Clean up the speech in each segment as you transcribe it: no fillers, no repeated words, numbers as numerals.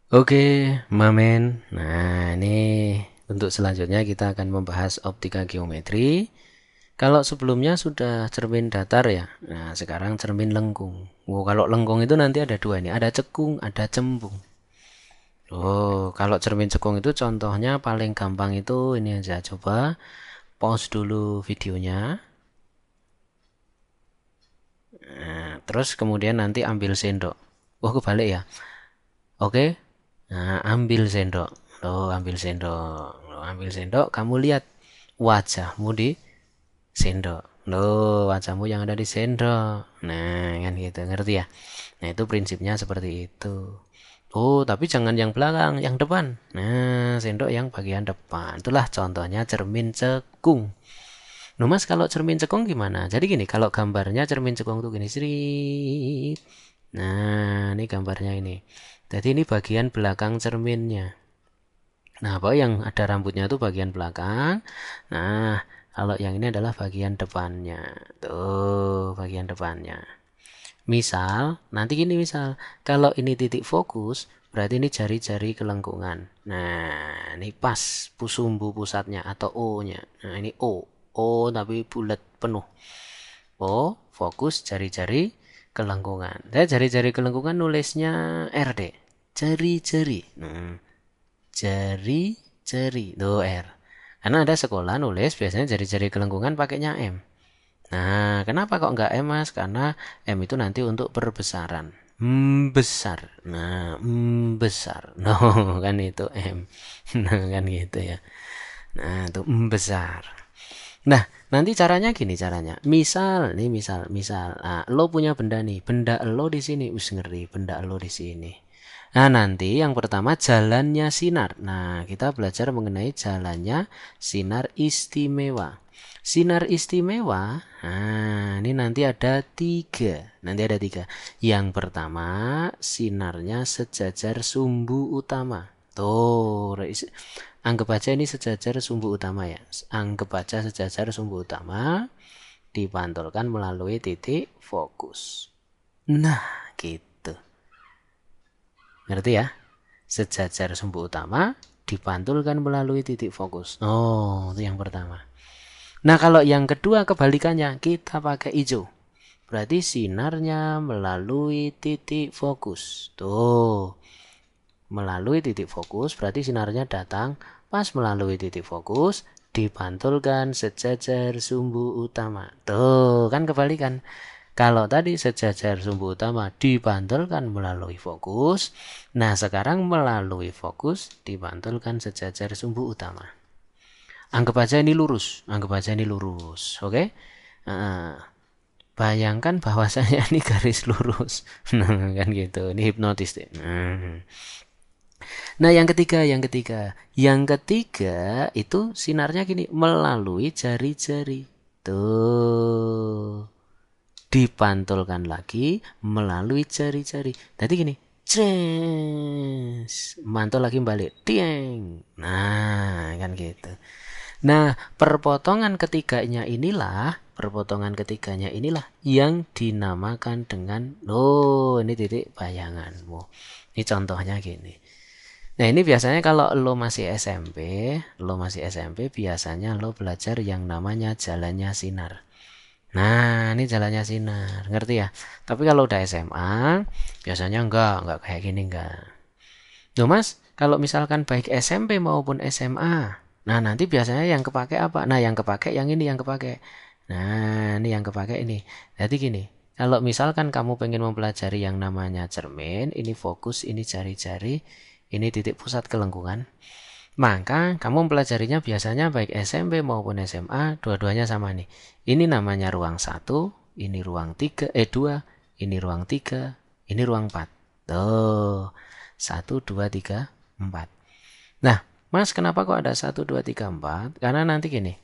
Oke, Mamen. Nah, ini untuk selanjutnya kita akan membahas optika geometri. Kalau sebelumnya sudah cermin datar ya. Nah, sekarang cermin lengkung. Oh, kalau lengkung itu nanti ada dua nih, ada cekung, ada cembung. Oh, kalau cermin cekung itu contohnya paling gampang itu ini aja. Coba pause dulu videonya. Nah, terus kemudian nanti ambil sendok. Oh, kebalik ya. Oke. Nah, ambil sendok. Loh, ambil sendok. Loh, ambil sendok, kamu lihat wajahmu di sendok. Loh, wajahmu yang ada di sendok. Nah, kan gitu, ngerti ya? Nah, itu prinsipnya seperti itu. Oh, tapi jangan yang belakang, yang depan. Nah, sendok yang bagian depan. Itulah contohnya cermin cekung. Nah, Mas, kalau cermin cekung gimana? Jadi gini, kalau gambarnya cermin cekung tuh gini, srit. Nah, ini gambarnya ini. Jadi ini bagian belakang cerminnya. Nah, apa yang ada rambutnya itu bagian belakang. Nah, kalau yang ini adalah bagian depannya. Tuh, bagian depannya. Misal, nanti gini misal, kalau ini titik fokus, berarti ini jari-jari kelengkungan. Nah, ini pas sumbu pusatnya atau O-nya. Nah, ini O. O tapi bulat penuh. O, fokus jari-jari kelengkungan. Saya jari-jari kelengkungan nulisnya RD. Jari-jari. Jari-jari. Tuh R. Karena ada sekolah nulis biasanya jari-jari kelengkungan pakainya M. Nah, kenapa kok nggak M, Mas? Karena M itu nanti untuk perbesaran. Besar. Nah, besar. No, kan itu M. Nah, kan gitu ya. Nah, itu besar. Nah, nanti caranya gini caranya. Misal, nih misal. Nah, lo punya benda nih. Benda lo di sini. Ngeri, benda lo di sini. Nah, nanti yang pertama jalannya sinar. Nah, kita belajar mengenai jalannya sinar istimewa. Sinar istimewa, nah ini nanti ada tiga. Nanti ada tiga. Yang pertama, sinarnya sejajar sumbu utama. Tuh, anggap aja ini sejajar sumbu utama ya. Anggap aja sejajar sumbu utama dipantulkan melalui titik fokus. Nah, gitu. Ngerti ya? Sejajar sumbu utama dipantulkan melalui titik fokus. Oh, itu yang pertama. Nah, kalau yang kedua kebalikannya, kita pakai hijau. Berarti sinarnya melalui titik fokus. Tuh, melalui titik fokus berarti sinarnya datang pas melalui titik fokus dipantulkan sejajar sumbu utama. Tuh, kan kebalikan. Kalau tadi sejajar sumbu utama dipantulkan melalui fokus, nah sekarang melalui fokus dipantulkan sejajar sumbu utama. Anggap aja ini lurus, anggap aja ini lurus, oke? Nah, bayangkan bahwasanya ini garis lurus, nah kan gitu, ini hipnotis deh. Nah, yang ketiga itu sinarnya gini melalui jari-jari, tuh dipantulkan lagi melalui jari-jari. Tadi gini, ces, mantul lagi balik, tieng. Nah, kan gitu. Nah, perpotongan ketiganya inilah yang dinamakan dengan, oh, ini titik bayanganmu. Ini contohnya gini. Nah, ini biasanya kalau lo masih SMP biasanya lo belajar yang namanya jalannya sinar. Nah, ini jalannya sinar, ngerti ya? Tapi kalau udah SMA, biasanya enggak kayak gini enggak. Loh Mas, kalau misalkan baik SMP maupun SMA, nah nanti biasanya yang kepake apa? Nah, yang kepake yang ini yang kepake. Nah, ini yang kepake ini. Jadi gini, kalau misalkan kamu pengen mempelajari yang namanya cermin, ini fokus, ini jari-jari, ini titik pusat kelengkungan, maka kamu mempelajarinya biasanya baik SMP maupun SMA, dua-duanya sama nih. Ini namanya ruang 1, ini ruang 3, 2, ini ruang 3, ini ruang 4. Tuh, 1, 2, 3, 4. Nah, Mas, kenapa kok ada 1, 2, 3, 4? Karena nanti gini,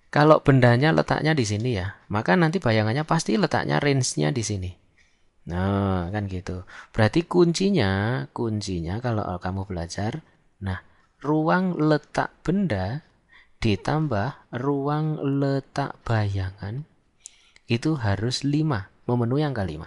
kalau bendanya letaknya di sini ya, maka nanti bayangannya pasti letaknya range-nya di sini. Nah, kan gitu. Berarti kuncinya kalau kamu belajar, nah, ruang letak benda ditambah ruang letak bayangan itu harus 5, memenuhi angka 5.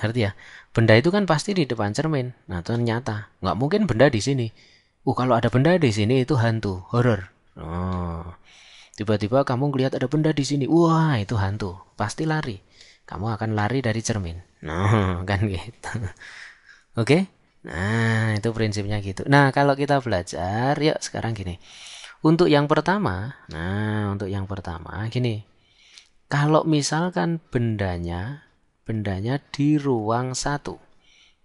Ngerti ya? Benda itu kan pasti di depan cermin. Nah, itu nyata. Nggak mungkin benda di sini. Kalau ada benda di sini itu hantu, horor. Oh, tiba-tiba kamu lihat ada benda di sini. Wah, itu hantu. Pasti lari. Kamu akan lari dari cermin. Nah, kan gitu. Oke? Nah, itu prinsipnya gitu. Nah, kalau kita belajar, yuk sekarang gini. Untuk yang pertama gini. Kalau misalkan bendanya di ruang satu,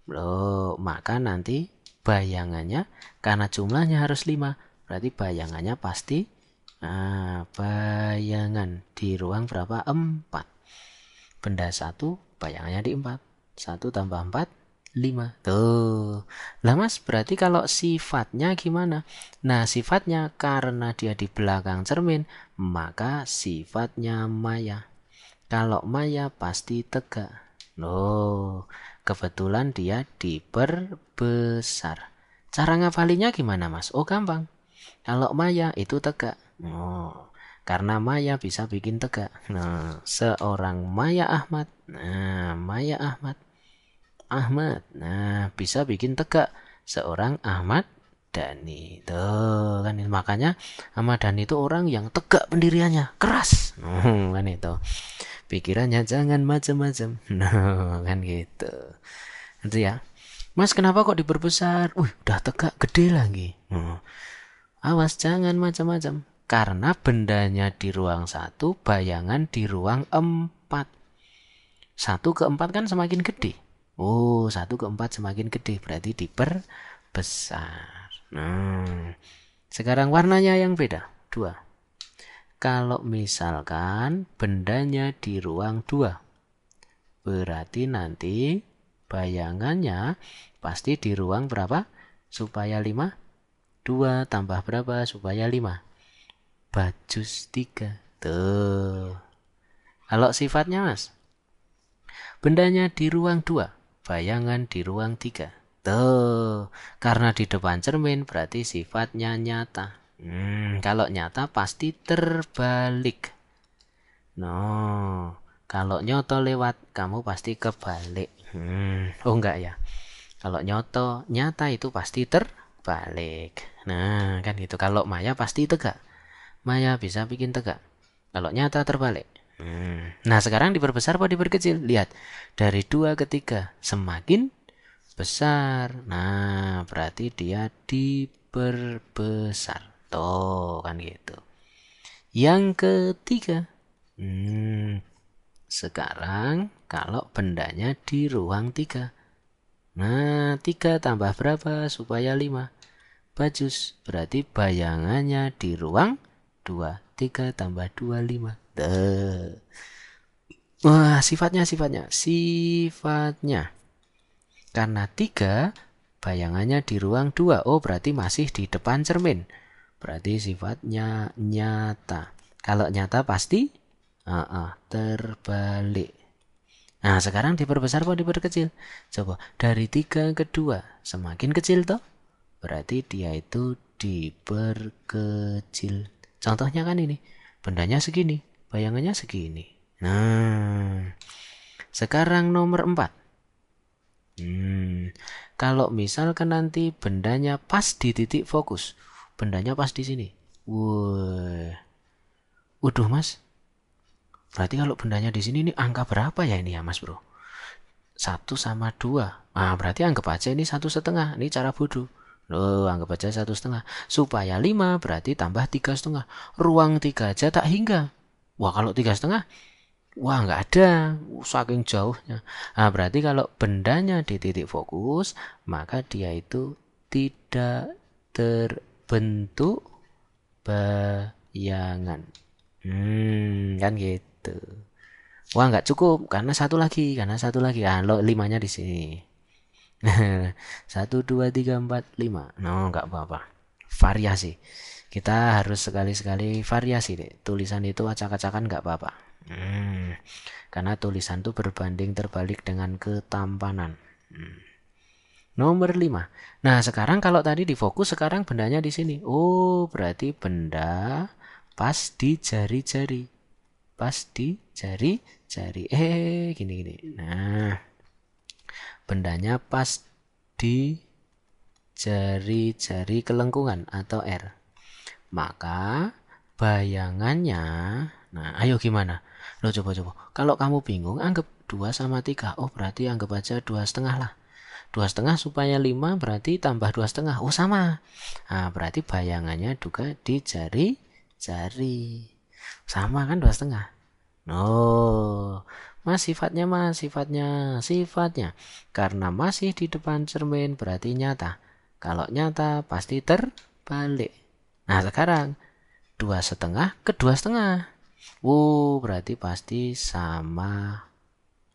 loh, maka nanti bayangannya karena jumlahnya harus 5, berarti bayangannya pasti bayangan di ruang berapa? 4. Benda satu bayangannya di 4. 1 tambah 4 5. Tuh. Lah Mas, berarti kalau sifatnya gimana? Nah, sifatnya karena dia di belakang cermin, maka sifatnya maya. Kalau maya pasti tegak. Loh, kebetulan dia diperbesar. Cara ngafalinya gimana Mas? Oh, gampang. Kalau maya itu tegak. Oh, karena maya bisa bikin tegak. Nah, seorang Maya Ahmad. Nah, Maya Ahmad. Nah, bisa bikin tegak. Seorang Ahmad Dhani. Tuh, kan makanya Ahmad Dhani itu orang yang tegak pendiriannya, keras. Kan itu. Pikirannya jangan macam-macam. Nah, kan gitu. Itu ya. Mas, kenapa kok diperbesar? Udah tegak gede lagi. Awas jangan macam-macam. Karena bendanya di ruang 1, bayangan di ruang 4. 1 ke 4 kan semakin gede. 1 ke 4 semakin gede. Berarti diperbesar. Nah, sekarang warnanya yang beda. 2. Kalau misalkan bendanya di ruang 2, berarti nanti bayangannya pasti di ruang berapa? Supaya 5? 2 tambah berapa? Supaya 5. Bajus 3. Tuh. Kalau sifatnya Mas, bendanya di ruang 2, bayangan di ruang 3. Tuh. Karena di depan cermin berarti sifatnya nyata. Kalau nyata pasti terbalik. No, kalau nyoto lewat kamu pasti kebalik. Oh enggak ya. Kalau nyata itu pasti terbalik. Nah, kan gitu. Kalau maya pasti tegak. Maya bisa bikin tegak. Kalau nyata terbalik. Nah, sekarang diperbesar apa diperkecil? Lihat. Dari 2 ke 3 semakin besar. Nah, berarti dia diperbesar. Tuh, kan gitu. Yang ketiga. Sekarang kalau bendanya di ruang 3. Nah, 3 tambah berapa supaya 5? Bajus. Berarti bayangannya di ruang 2. 3 tambah 2, 5. Wah, sifatnya. Karena 3, bayangannya di ruang 2. Oh, berarti masih di depan cermin. Berarti sifatnya nyata. Kalau nyata pasti terbalik. Nah, sekarang diperbesar atau diperkecil? Coba, dari 3 ke 2 semakin kecil toh? Berarti dia itu diperkecil. Contohnya kan ini, bendanya segini, bayangannya segini. Nah, sekarang nomor 4. Kalau misalkan nanti bendanya pas di titik fokus, bendanya pas di sini. Waduh Mas, berarti kalau bendanya di sini ini angka berapa ya ini ya Mas Bro? 1 sama 2. Nah, berarti anggap aja ini 1,5. Ini cara bodoh. Loh, anggap aja 1,5. Supaya 5 berarti tambah 3,5. Ruang 3 aja tak hingga. Wah, kalau 3,5, wah nggak ada. Saking jauhnya. Nah, berarti kalau bendanya di titik fokus, maka dia itu tidak terbentuk bayangan. Kan gitu. Wah nggak cukup karena satu lagi. Lo 5-nya di sini. 1, 2, 3, 4, 5. No, nggak apa-apa. Variasi. Kita harus sekali-sekali variasi deh. Tulisan itu acak-acakan nggak apa-apa. Karena tulisan itu berbanding terbalik dengan ketampanan. Nomor 5. Nah, sekarang kalau tadi difokus, sekarang bendanya di sini. Oh, berarti benda pas di jari-jari. Pas di jari-jari. Gini. Nah, bendanya pas di jari-jari kelengkungan atau R. Maka bayangannya, nah ayo gimana? Lo coba-coba. Kalau kamu bingung, anggap 2 sama 3. Oh berarti anggap aja 2,5 lah. 2,5 supaya 5 berarti tambah 2,5. Oh sama. Nah berarti bayangannya juga di jari-jari. Sama kan 2,5. Oh, sifatnya. Karena masih di depan cermin berarti nyata. Kalau nyata pasti terbalik. Nah sekarang 2,5 ke 2,5. Berarti pasti sama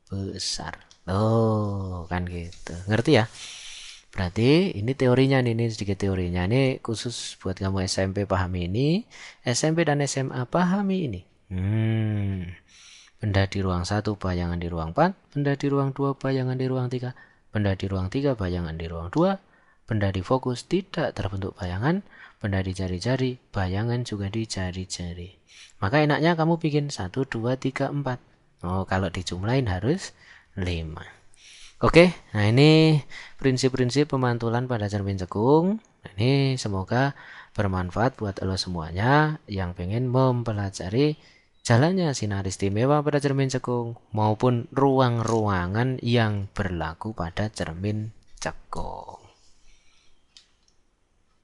besar. Oh, kan gitu. Ngerti ya? Berarti ini teorinya nih, ini sedikit teorinya. Ini khusus buat kamu SMP pahami ini, SMP dan SMA pahami ini. Benda di ruang 1, bayangan di ruang 4, benda di ruang 2, bayangan di ruang 3, benda di ruang 3, bayangan di ruang 2, benda di fokus tidak terbentuk bayangan, benda di jari-jari, bayangan juga di jari-jari. Maka enaknya kamu bikin 1, 2, 3, 4. Oh, kalau dijumlahin harus 5. Oke, nah ini prinsip-prinsip pemantulan pada cermin cekung. Ini semoga bermanfaat buat lo semuanya yang pengen mempelajari jalannya sinar istimewa pada cermin cekung maupun ruang-ruangan yang berlaku pada cermin cekung.